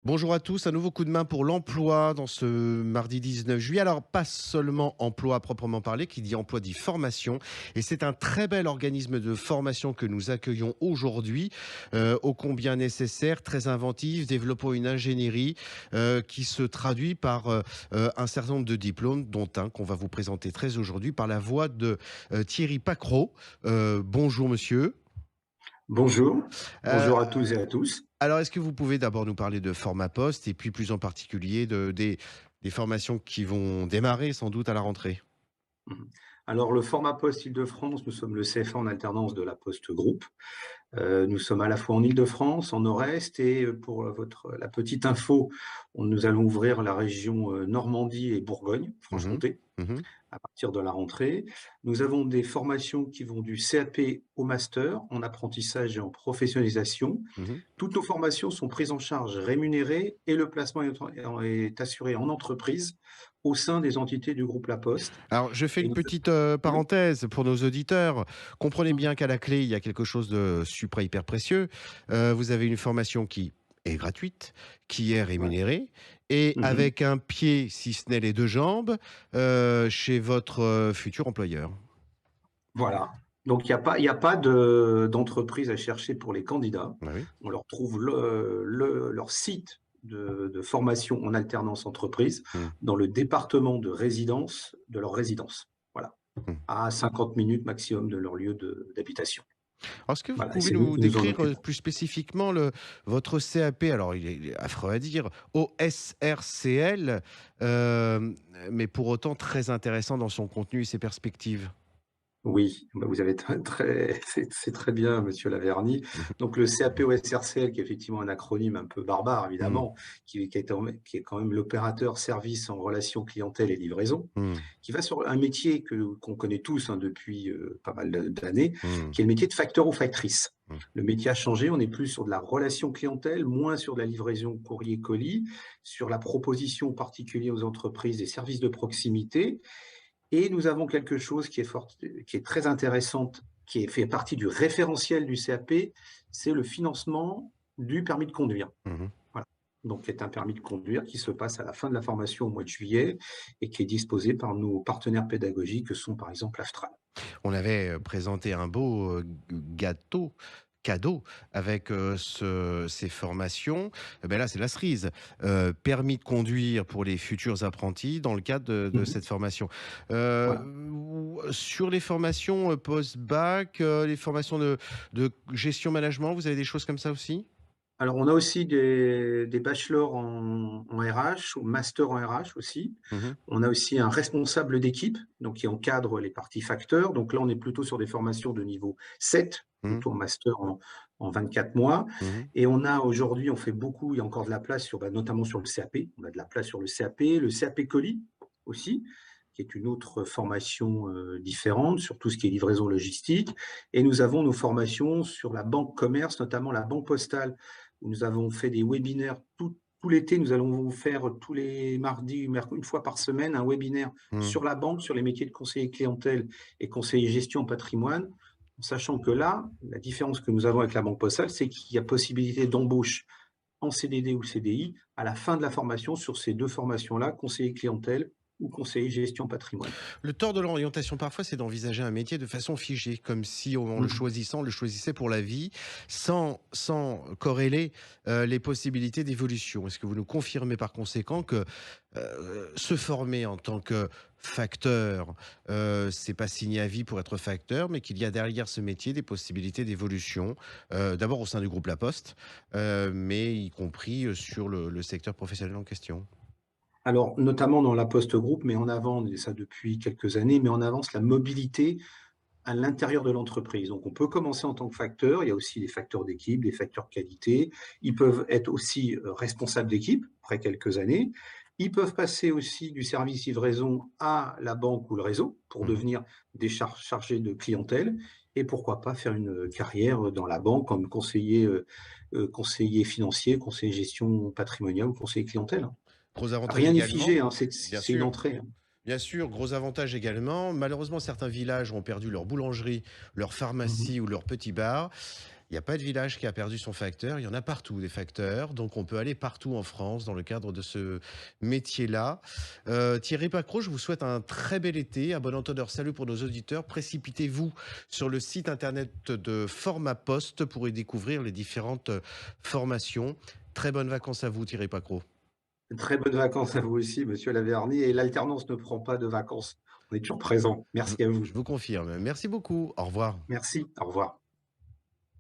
Bonjour à tous, un nouveau coup de main pour l'emploi dans ce mardi 19 juillet. Alors, pas seulement emploi à proprement parler, qui dit emploi dit formation. Et c'est un très bel organisme de formation que nous accueillons aujourd'hui, ô combien nécessaire, très inventif, développant une ingénierie qui se traduit par un certain nombre de diplômes, dont un qu'on va vous présenter très aujourd'hui par la voix de Thierry Pacro. Bonjour monsieur. Bonjour, Euh, bonjour à tous et à tous. alors, est-ce que vous pouvez d'abord nous parler de format poste et puis plus en particulier des formations qui vont démarrer sans doute à la rentrée? Mhm. Alors, le format Poste Île-de-France, nous sommes le CFA en alternance de la Poste Group. Nous sommes à la fois en Île-de-France, en Nord-Est, et pour la petite info, nous allons ouvrir la région Normandie et Bourgogne, Mmh. Franche-Comté, Mmh. à partir de la rentrée. Nous avons des formations qui vont du CAP au master en apprentissage et en professionnalisation. Mmh. Toutes nos formations sont prises en charge rémunérées et le placement est assuré en entreprise au sein des entités du groupe La Poste. Alors, je fais Et une nous- petite, oui. parenthèse pour nos auditeurs. Comprenez Mhm. bien qu'à la clé, il y a quelque chose de supra hyper précieux. Vous avez une formation qui est gratuite, qui est Ouais. rémunérée et Mhm. avec un pied, si ce n'est les 2 jambes, chez votre, futur employeur. Voilà. Donc il y a pas d'entreprise à chercher pour les candidats. Ah oui? On leur trouve leur site de formation en alternance entreprise Mmh. dans le département de résidence de leur résidence. Voilà. Mmh. À 50 minutes maximum de leur lieu d'habitation. Alors, est-ce que vous Voilà. Et pouvez c'est nous nous qui nous en décrire, occupons. plus spécifiquement votre CAP? Alors il est affreux à dire, OSRCL, mais pour autant très intéressant dans son contenu et ses perspectives. Oui, bah, vous avez c'est très bien, monsieur Laverny. Mmh Donc le CAPOSRCL, qui est effectivement un acronyme un peu barbare mh. évidemment, qui est quand même l'opérateur service en relation clientèle et livraison, Mmh. qui va sur un métier qu'on connaît tous, hein, depuis, pas mal d'années, Mmh. qui est le métier de facteur ou factrice. Mmh. Le métier a changé, on est plus sur de la relation clientèle, moins sur de la livraison courrier-colis, sur la proposition particulière aux entreprises des services de proximité, et nous avons quelque chose qui est très intéressante, qui fait partie du référentiel du CAP, c'est le financement du permis de conduire. Mmh. Voilà. Donc, qui est un permis de conduire qui se passe à la fin de la formation au mois de juillet et qui est disposé par nos partenaires pédagogiques que sont par exemple l'Aftral. On avait, présenté un beau, gâteau cadeau avec, ces formations. Eh beh, là, c'est la cerise. Permis de conduire pour les futurs apprentis dans le cadre de Mhm. cette formation. Voilà. Sur les formations, post-bac, les formations de gestion management, vous avez des choses comme ça aussi? Alors, on a aussi des bachelors en RH, ou master en RH aussi. Mmh. On a aussi un responsable d'équipe, donc qui encadre les parties facteurs. Donc là, on est plutôt sur des formations de niveau 7, Mmh. plutôt en master en 24 mois. Mmh. Et on a aujourd'hui, on fait beaucoup, il y a encore de la place sur, bah, notamment sur le CAP. On a de la place sur le CAP Colis aussi, qui est une autre formation différente sur tout ce qui est livraison logistique. Et nous avons nos formations sur la banque commerce, notamment la banque postale, où nous avons fait des webinaires tout l'été. Nous allons vous faire tous les mardis, une fois par semaine, un webinaire Mmh. sur la banque, sur les métiers de conseiller clientèle et conseiller gestion en patrimoine, en sachant que là, la différence que nous avons avec la banque postale, c'est qu'il y a possibilité d'embauche en CDD ou CDI à la fin de la formation sur ces deux formations-là, conseiller clientèle ou conseiller gestion patrimoine. Le tort de l'orientation parfois, c'est d'envisager un métier de façon figée, comme si en le Mhm. choisissant, on le choisissait pour la vie, sans corréler les possibilités d'évolution. Est-ce que vous nous confirmez par conséquent que se former en tant que facteur, c'est pas signé à vie pour être facteur, mais qu'il y a derrière ce métier des possibilités d'évolution, d'abord au sein du groupe La Poste, mais y compris sur le secteur professionnel en question? Alors, notamment dans la Poste Groupe, mais en avant, et ça depuis quelques années, mais en avance la mobilité à l'intérieur de l'entreprise. Donc, on peut commencer en tant que facteur. Il y a aussi des facteurs d'équipe, des facteurs qualité. Ils peuvent être aussi responsables d'équipe après quelques années. Ils peuvent passer aussi du service livraison à la banque ou le réseau pour Mmh. devenir des chargés de clientèle. Et pourquoi pas faire une carrière dans la banque comme conseiller financier, conseiller gestion patrimoniale ou conseiller clientèle, hein. Gros avantage Rien n'est également, figé, hein, bien c'est une sûr. entrée, hein. Bien sûr, gros avantage également. Malheureusement, certains villages ont perdu leur boulangerie, leur Mhm. pharmacie ou leur petit bar. Il n'y a pas de village qui a perdu son facteur, il y en a partout des facteurs, donc on peut aller partout en France dans le cadre de ce métier-là. Thierry Pacro, je vous souhaite un très bel été, un bon entendeur salut pour nos auditeurs. Précipitez-vous sur le site internet de Format Poste pour y découvrir les différentes formations. Très bonnes vacances à vous, Thierry Pacro. Très bonnes vacances à vous aussi, monsieur Laverny, et l'alternance ne prend pas de vacances. On est toujours présent. Je, Merci à vous. je vous confirme. Merci beaucoup. Au revoir. Merci, au revoir.